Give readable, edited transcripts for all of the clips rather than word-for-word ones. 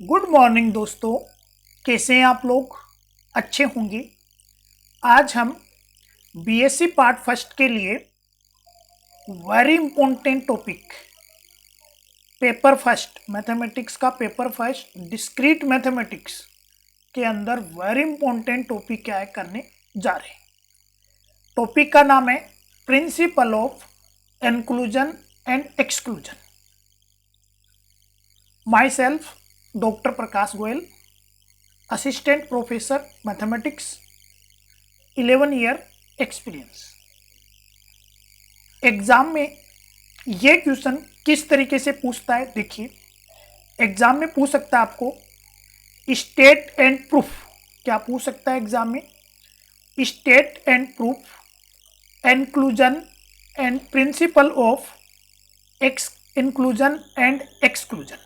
Good morning दोस्तों। कैसे हैं आप लोग? अच्छे होंगे। आज हम बीएससी पार्ट फर्स्ट के लिए very important topic paper first mathematics का पेपर फर्स्ट डिस्क्रीट मैथमेटिक्स के अंदर वेरी इंपॉर्टेंट टॉपिक क्या है करने जा रहे हैं। टॉपिक का नाम है principal of inclusion and exclusion. My self doctor Prakash Goyal, assistant professor mathematics, 11 year experience. Exam में ये क्वेश्चन किस तरीके से पूछता है देखिए। एग्जाम में पूछ सकता है आपको स्टेट एंड प्रूफ। क्या पूछ सकता है एग्जाम में? State and proof inclusion and principal of inclusion and exclusion.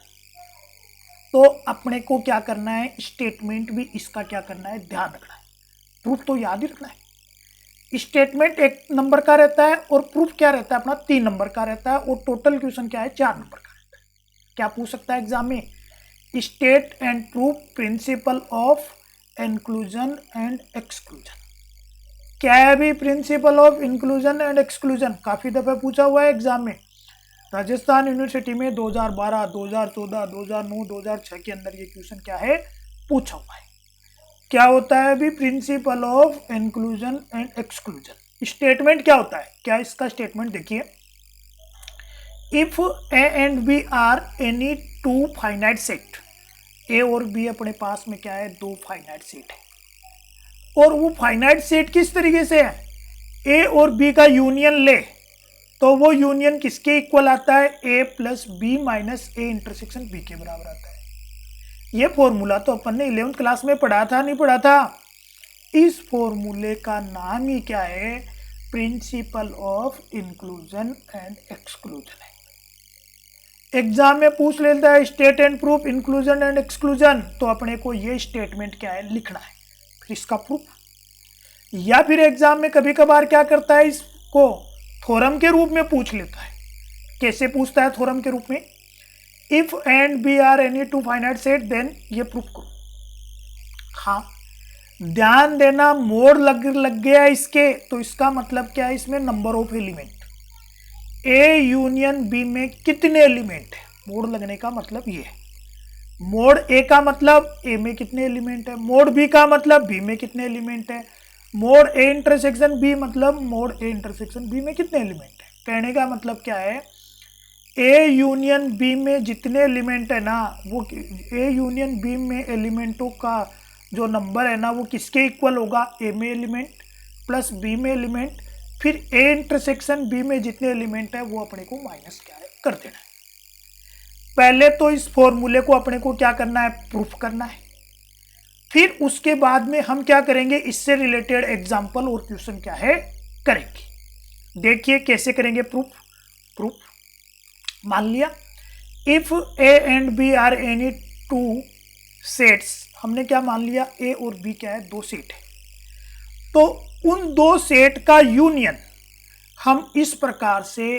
तो अपने को क्या करना है, स्टेटमेंट भी इसका क्या करना है, ध्यान रखना है। प्रूफ तो याद ही रखना है। स्टेटमेंट 1 नंबर का रहता है और प्रूफ क्या रहता है अपना 3 नंबर का रहता है, और टोटल क्वेश्चन क्या है 4 नंबर का रहता है। क्या पूछ सकता है एग्जाम में? State and proof principal of inclusion and exclusion. क्या है अभी principle of inclusion and exclusion? काफी दफे पूछा हुआ है एग्जाम में। राजस्थान यूनिवर्सिटी में 2012, 2014, 2009, 2006 के अंदर ये क्वेश्चन क्या है पूछा हुआ है। क्या होता है अभी principle of inclusion and exclusion? Statement क्या होता है? क्या इसका स्टेटमेंट देखिए। If A and B are any two finite set, A और बी अपने पास में क्या है, 2 फाइनाइट सेट है। और वो फाइनाइट सेट किस तरीके से है? ए और बी का यूनियन ले तो वो यूनियन किसके इक्वल आता है? A plus B minus A intersection B के बराबर आता है। ये फॉर्मूला तो अपन ने 11th क्लास में पढ़ा था, नहीं पढ़ा था? इस फॉर्मूले का नाम ही क्या है? Principal of inclusion and exclusion है। एग्जाम में पूछ लेता है state and proof inclusion and exclusion, तो अपने को ये स्टेटमेंट क्या है लिखना है, फिर इसका प्रूफ। या फिर एग्जाम में कभी कभार क्या करता है, इसको थ्योरम के रूप में पूछ लेता है। कैसे पूछता है थ्योरम के रूप में? If and B are any two finite set then ये प्रूफ करो। हाँ, ध्यान देना, मोड लग गया इसके, तो इसका मतलब क्या है, इसमें number of element A union B में कितने एलिमेंट है। मोड लगने का मतलब ये है। मोड ए का मतलब ए में कितने एलिमेंट है, मोड बी का मतलब बी में कितने एलिमेंट है, मोड ए इंटरसेक्शन बी मतलब मोड ए इंटरसेक्शन बी में कितने एलिमेंट है। कहने का मतलब क्या है, ए यूनियन बी में जितने एलिमेंट है ना, वो ए यूनियन बी में एलिमेंटों का जो नंबर है ना, वो किसके इक्वल होगा? ए में एलिमेंट प्लस बी में एलिमेंट, फिर ए इंटरसेक्शन बी में जितने एलिमेंट है वो अपने को माइनस क्या है कर देना है। पहले तो इस फॉर्मूले को अपने को क्या करना है, प्रूफ करना है। फिर उसके बाद में हम क्या करेंगे, इससे रिलेटेड एग्जाम्पल और क्वेश्चन क्या है करेंगे। देखिए कैसे करेंगे प्रूफ। मान लिया if A and B are any two sets, हमने क्या मान लिया, ए और बी क्या है, 2 सेट है। तो उन 2 सेट का यूनियन हम इस प्रकार से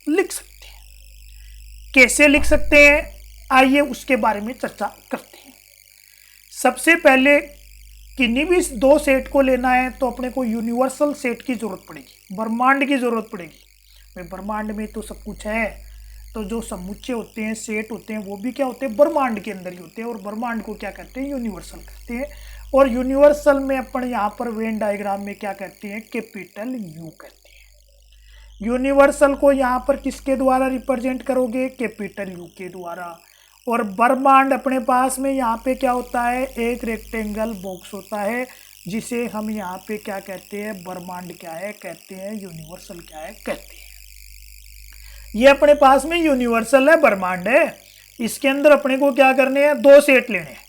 लिख सकते हैं। कैसे लिख सकते हैं, आइए उसके बारे में चर्चा करते हैं। सबसे पहले किन्हीं भी 2 सेट को लेना है तो अपने को यूनिवर्सल सेट की जरूरत पड़ेगी, ब्रह्मांड की जरूरत पड़ेगी। भाई ब्रह्मांड में तो सब कुछ है, तो जो समुच्चय होते हैं, सेट होते हैं, वो भी क्या होते हैं, ब्रह्मांड के अंदर ही होते हैं। और ब्रह्मांड को क्या कहते हैं, यूनिवर्सल कहते हैं। और यूनिवर्सल में अपन यहाँ पर वेन डायग्राम में क्या कहते हैं, कैपिटल यू कहते हैं। यूनिवर्सल को यहाँ पर किसके द्वारा रिप्रेजेंट करोगे, कैपिटल यू के द्वारा। और ब्रह्मांड अपने पास में यहाँ पे क्या होता है, एक रेक्टेंगल बॉक्स होता है, जिसे हम यहाँ पे क्या कहते हैं, ब्रह्मांड क्या है कहते हैं, यूनिवर्सल क्या है कहते हैं। ये अपने पास में यूनिवर्सल है, ब्रह्मांड है। इसके अंदर अपने को क्या करने हैं, 2 सेट लेने हैं।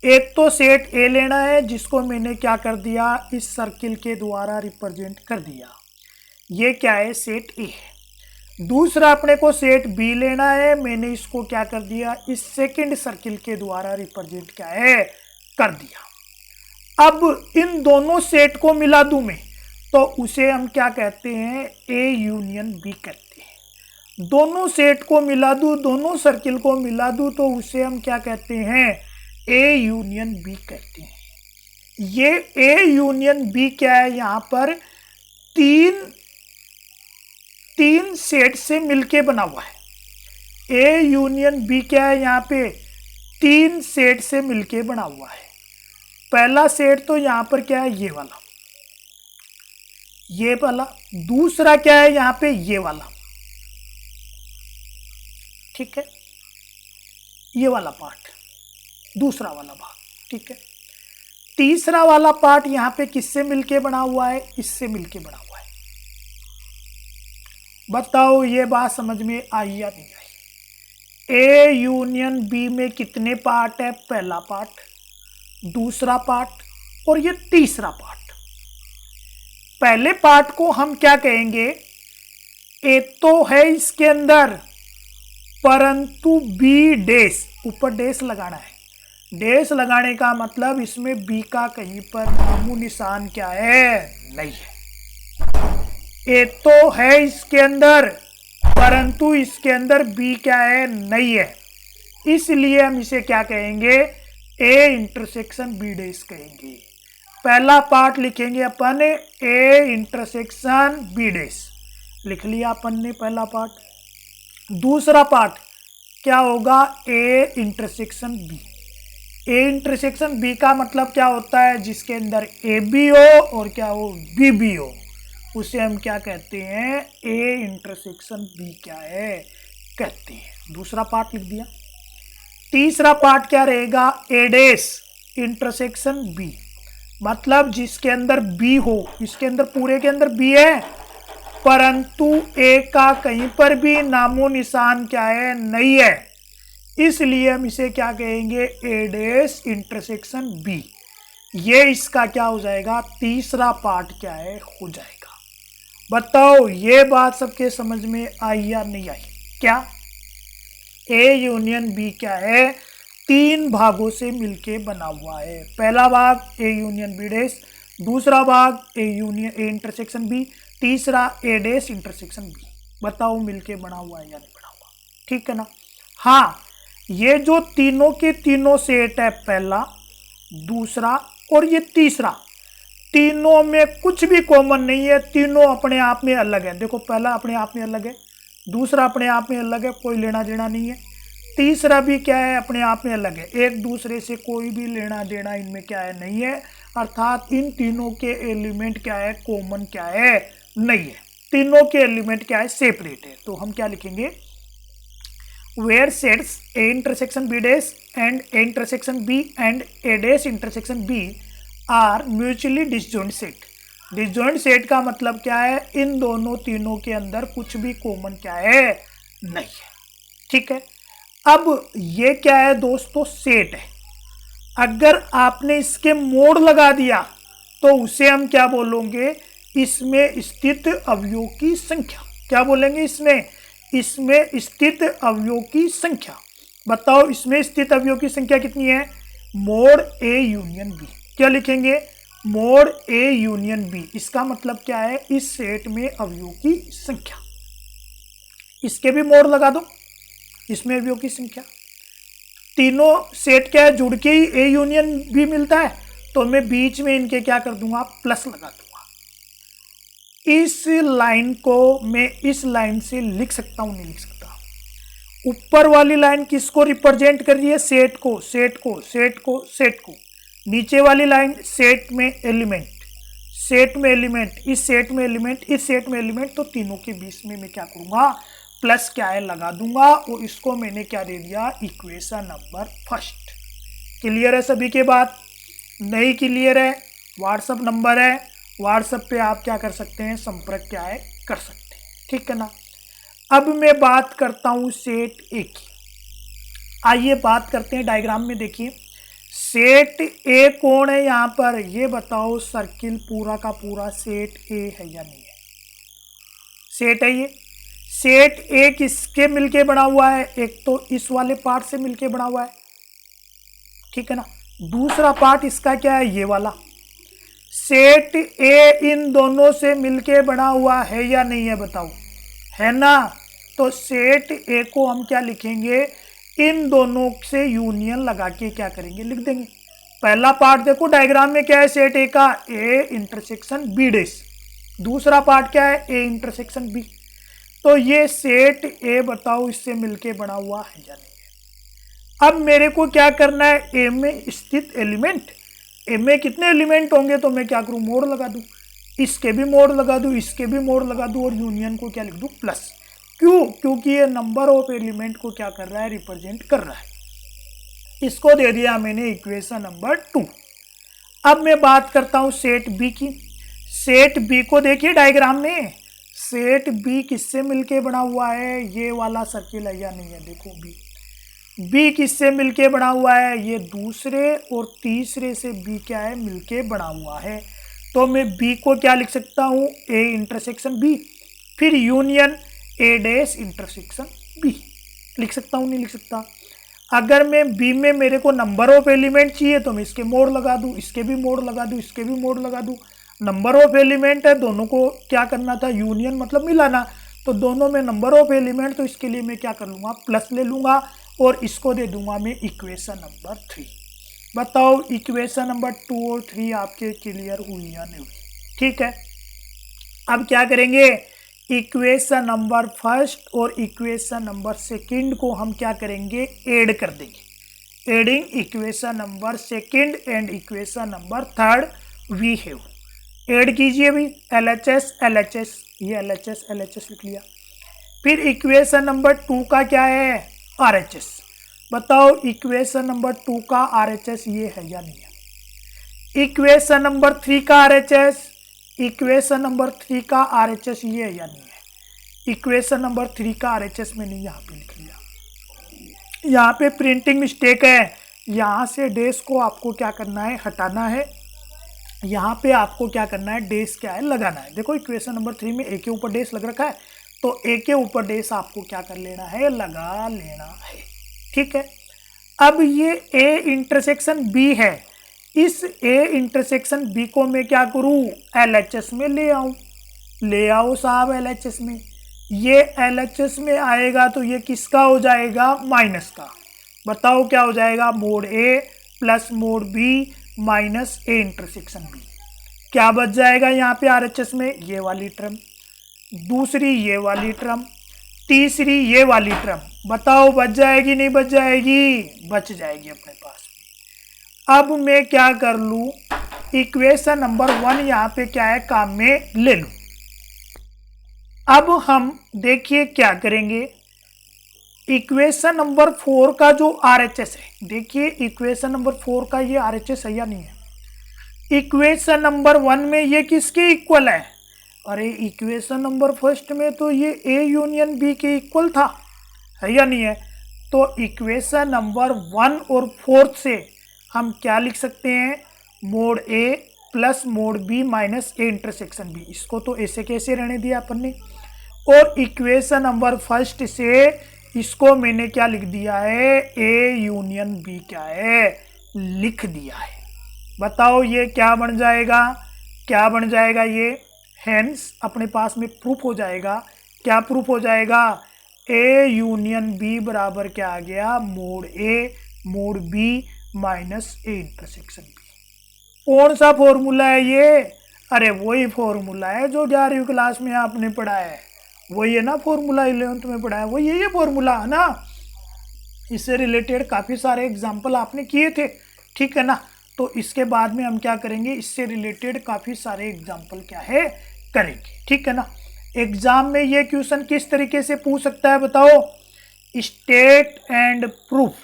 एक तो सेट ए लेना है, जिसको मैंने क्या कर दिया, इस सर्किल के द्वारा रिप्रेजेंट कर दिया। ये क्या है, सेट ए है। दूसरा अपने को सेट बी लेना है, मैंने इसको क्या कर दिया, इस सेकंड सर्किल के द्वारा रिप्रेजेंट क्या है कर दिया। अब इन दोनों सेट को मिला दूं मैं, तो उसे हम क्या कहते हैं, ए यूनियन बी कहते हैं। दोनों सेट को मिला दूं, दोनों सर्किल को मिला दूं, तो उसे हम क्या कहते हैं, ए यूनियन बी कहते हैं। ये ए यूनियन बी क्या है, यहां पर तीन सेट से मिलके बना हुआ है। ए यूनियन बी क्या है, यहां पे 3 सेट से मिलके बना हुआ है। पहला सेट तो यहां पर क्या है, ये वाला, ये वाला। दूसरा क्या है यहां पे, ये वाला, ठीक है, ये वाला पार्ट, दूसरा वाला भाग, ठीक है। तीसरा वाला पार्ट यहां पे किससे मिलके बना हुआ है, इससे मिलके बना हुआ है। बताओ ये बात समझ में आई या नहीं आई। ए यूनियन बी में कितने पार्ट है, पहला पार्ट, दूसरा पार्ट और ये तीसरा पार्ट। पहले पार्ट को हम क्या कहेंगे, ए तो है इसके अंदर, परंतु बी डैश, ऊपर डैश लगाना है। डैश लगाने का मतलब इसमें बी का कहीं पर नामो निशान क्या है, नहीं है। ए तो है इसके अंदर, परंतु इसके अंदर बी क्या है, नहीं है। इसलिए हम इसे क्या कहेंगे, ए इंटरसेक्शन बी डैश कहेंगे। पहला पार्ट लिखेंगे अपन ए इंटरसेक्शन बी डैश, लिख लिया अपन ने पहला पार्ट। दूसरा पार्ट क्या होगा, A intersection B. A intersection B का मतलब क्या होता है, जिसके अंदर ए बी हो और क्या हो, बी बी हो, उसे हम क्या कहते हैं, ए इंटरसेक्शन बी क्या है कहते हैं। दूसरा पार्ट लिख दिया। तीसरा पार्ट क्या रहेगा, ए डैश इंटरसेक्शन बी, मतलब जिसके अंदर बी हो, इसके अंदर पूरे के अंदर बी है, परंतु ए का कहीं पर भी नामो निशान क्या है, नहीं है। इसलिए हम इसे क्या कहेंगे, ए डैश इंटरसेक्शन बी। ये इसका क्या हो जाएगा, तीसरा पार्ट क्या है, हो जाएगा। बताओ ये बात सबके समझ में आई या नहीं आई। क्या ए यूनियन बी क्या है, 3 भागों से मिलके बना हुआ है। पहला भाग ए यूनियन बी डैश, दूसरा भाग ए इंटरसेक्शन बी, तीसरा ए डैश इंटरसेक्शन बी। बताओ मिलके बना हुआ है या नहीं बना हुआ, ठीक है ना। हाँ, ये जो तीनों के तीनों सेट है, पहला, दूसरा और ये तीसरा, तीनों में कुछ भी कॉमन नहीं है, तीनों अपने आप में अलग है। देखो पहला अपने आप में अलग है, दूसरा अपने आप में अलग है, कोई लेना देना नहीं है। तीसरा भी क्या है, अपने आप में अलग है, एक दूसरे से कोई भी लेना देना इनमें क्या है, नहीं है। अर्थात इन तीनों के एलिमेंट क्या है, कॉमन क्या है, नहीं है। तीनों के एलिमेंट क्या है, सेपरेट है। तो हम क्या लिखेंगे, where sets A intersection B dash and A intersection B and A dash intersection B are mutually disjoint set। Disjoint set का मतलब क्या है, इन दोनों तीनों के अंदर कुछ भी कॉमन क्या है, नहीं है, ठीक है। अब ये क्या है दोस्तों, सेट है। अगर आपने इसके मोड़ लगा दिया तो उसे हम क्या बोलेंगे, इसमें स्थित अवयवों की संख्या। क्या बोलेंगे, इसमें स्थित अवयवों की संख्या। बताओ इसमें स्थित अवयवों की संख्या कितनी है, मोड ए यूनियन बी। क्या लिखेंगे, मोड ए यूनियन बी। इसका मतलब क्या है, इस सेट में अवयवों की संख्या। इसके भी मोड लगा दो, इसमें अवयवों की संख्या। तीनों सेट क्या है, जुड़ के ही ए यूनियन बी मिलता है, तो मैं बीच में इनके क्या कर दूंगा, प्लस लगा दूंगा। इस लाइन को मैं इस लाइन से लिख सकता हूं, नहीं लिख सकता। ऊपर वाली लाइन किसको रिप्रेजेंट कर रही है, सेट को, सेट को, सेट को, सेट को। नीचे वाली लाइन सेट में एलिमेंट, सेट में एलिमेंट, इस सेट में एलिमेंट, इस सेट में एलिमेंट। तो तीनों के बीच में मैं क्या करूंगा, प्लस क्या है लगा दूंगा, और इसको मैंने क्या दे दिया, इक्वेशन नंबर फर्स्ट। क्लियर है सभी के बात, नहीं क्लियर है, व्हाट्सअप नंबर है, व्हाट्सएप पे आप क्या कर सकते हैं, संपर्क क्या है कर सकते हैं, ठीक है ना। अब मैं बात करता हूं सेट ए की। आइए बात करते हैं, डायग्राम में देखिए सेट ए कौन है यहाँ पर, ये बताओ। सर्किल पूरा का पूरा सेट ए है या नहीं है, सेट है ये। सेट ए किसके मिलके बना हुआ है, एक तो इस वाले पार्ट से मिलके बना हुआ है, ठीक है ना। दूसरा पार्ट इसका क्या है, ये वाला। सेट ए इन दोनों से मिलके बना हुआ है या नहीं है, बताओ, है ना। तो सेट ए को हम क्या लिखेंगे, इन दोनों से यूनियन लगा के क्या करेंगे, लिख देंगे। पहला पार्ट देखो डायग्राम में क्या है सेट ए का, ए इंटरसेक्शन बी डेस। दूसरा पार्ट क्या है, ए इंटरसेक्शन बी। तो ये सेट ए बताओ इससे मिलके बना हुआ है या नहीं है। अब मेरे को क्या करना है, ए में स्थित एलिमेंट, ए में कितने एलिमेंट होंगे, तो मैं क्या करूं, मोड़ लगा दूं, इसके भी मोड़ लगा दूं, इसके भी मोड़ लगा दूं, और यूनियन को क्या लिख दूं, प्लस। क्यों, क्योंकि ये नंबर ऑफ एलिमेंट को क्या कर रहा है, रिप्रेजेंट कर रहा है। इसको दे दिया मैंने इक्वेशन नंबर 2। अब मैं बात करता हूं सेट बी की। सेट बी को देखिए डायग्राम में, सेट बी किससे मिलके बना हुआ है, ये वाला सर्किल है या नहीं है, देखो बी किससे मिलके बना हुआ है, ये दूसरे और तीसरे से बी क्या है, मिलके बना हुआ है। तो मैं बी को क्या लिख सकता हूँ, ए इंटरसेक्शन बी, फिर union A dash intersection B. लिख सकता हूँ, नहीं लिख सकता। अगर मैं बी में मेरे को नंबर ऑफ एलिमेंट चाहिए तो मैं इसके मोड़ लगा दूँ, इसके भी मोड़ लगा दूँ, इसके भी मोड़ लगा दूँ। नंबर ऑफ एलिमेंट है, दोनों को क्या करना था, यूनियन मतलब मिलाना। तो दोनों में नंबर ऑफ एलिमेंट, तो इसके लिए मैं क्या कर लूँगा, प्लस ले लूँगा, और इसको दे दूंगा मैं इक्वेशन नंबर 3। बताओ इक्वेशन नंबर 2 और 3 आपके क्लियर हुई या नहीं हुई, ठीक है। अब क्या करेंगे, इक्वेशन नंबर फर्स्ट और इक्वेशन नंबर सेकंड को हम क्या करेंगे, ऐड कर देंगे। Adding equation number second and equation number third we have. Add कीजिए भी, LHS LHS, ये LHS LHS लिख लिया। फिर इक्वेशन नंबर 2 का क्या है, RHS। बताओ इक्वेशन नंबर 2 का RHS ये है या नहीं है। इक्वेशन नंबर 3 का RHS, इक्वेशन नंबर 3 का RHS ये है या नहीं है। इक्वेशन नंबर 3 का RHS मैंने यहाँ पे लिख लिया। यहाँ पे प्रिंटिंग मिस्टेक है, यहाँ से डेस को आपको क्या करना है, हटाना है। यहाँ पे आपको क्या करना है, डेस क्या है, लगाना है। देखो इक्वेशन नंबर 3 में ए के ऊपर डेस लग रखा है, तो ए के ऊपर डेस आपको क्या कर लेना है, लगा लेना है, ठीक है। अब ये ए इंटरसेक्शन बी है, इस ए इंटरसेक्शन बी को मैं क्या करूं, LHS में ले आऊं। ले आओ साहब LHS में। ये LHS में आएगा तो ये किसका हो जाएगा, माइनस का। बताओ क्या हो जाएगा, mod A plus mod B minus A intersection B. क्या बच जाएगा यहाँ पे RHS में, ये वाली टर्म, दूसरी ये वाली टर्म, तीसरी ये वाली टर्म। बताओ बच जाएगी नहीं बच जाएगी, बच जाएगी अपने पास में। अब मैं क्या कर लूँ, इक्वेशन नंबर 1 यहाँ पे क्या है, काम में ले लूँ। अब हम देखिए क्या करेंगे, इक्वेशन नंबर 4 का जो RHS है, देखिए इक्वेशन नंबर 4 का ये RHS है या नहीं है। इक्वेशन नंबर 1 में ये किसके इक्वल है, अरे इक्वेशन नंबर फर्स्ट में तो ये ए यूनियन बी के इक्वल था, है या नहीं है। तो इक्वेशन नंबर 1 और 4 से हम क्या लिख सकते हैं, mod A plus mod B minus A intersection B. इसको तो ऐसे कैसे रहने दिया अपन ने। और इक्वेशन नंबर फर्स्ट से इसको मैंने क्या लिख दिया है, ए यूनियन बी क्या है, लिख दिया है। बताओ ये क्या बन जाएगा, क्या बन जाएगा ये, हेंस अपने पास में प्रूफ हो जाएगा। क्या प्रूफ हो जाएगा, ए यूनियन बी बराबर क्या आ गया, mod A mod B minus A intersection B. कौन सा फॉर्मूला है ये, अरे वही फॉर्मूला है जो 11वीं क्लास में आपने पढ़ा है, वही है ना फॉर्मूला, 11th में पढ़ा है, वही ये फॉर्मूला है ना। इससे रिलेटेड काफ़ी सारे एग्जाम्पल आपने किए थे, ठीक है ना। तो इसके बाद में हम क्या करेंगे, इससे रिलेटेड काफ़ी सारे एग्जाम्पल क्या है करेंगे, ठीक है ना। एग्जाम में ये क्वेश्चन किस तरीके से पूछ सकता है बताओ, state and proof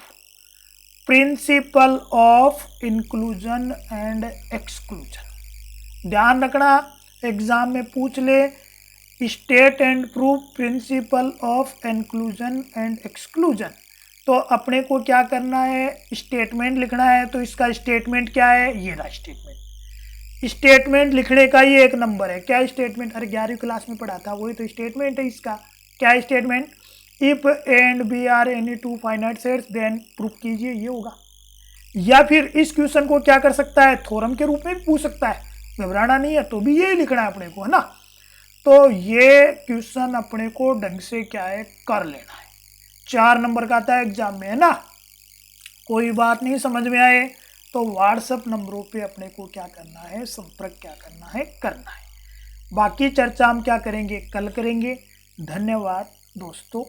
principal of inclusion and exclusion. ध्यान रखना एग्जाम में पूछ ले, state and proof principal of inclusion and exclusion. तो अपने को क्या करना है, स्टेटमेंट लिखना है। तो इसका स्टेटमेंट क्या है, ये रहा स्टेटमेंट। स्टेटमेंट लिखने का ही एक नंबर है। क्या स्टेटमेंट, अरे 11वीं क्लास में पढ़ा था, वही तो स्टेटमेंट है इसका। क्या statement, if A and B are any two finite sets then proof कीजिए, ये होगा। या फिर इस क्वेश्चन को क्या कर सकता है, थ्योरम के रूप में भी पूछ सकता है, घबराना नहीं है, तो भी यही लिखना है अपने को, है ना। तो ये क्वेश्चन अपने को ढंग से क्या है कर लेना है। 4 नंबर का आता है एग्जाम में, है ना। कोई बात नहीं, समझ में आए तो व्हाट्सएप नंबरों पे अपने को क्या करना है, संपर्क क्या करना है। बाकी चर्चा हम क्या करेंगे, कल करेंगे। धन्यवाद दोस्तों।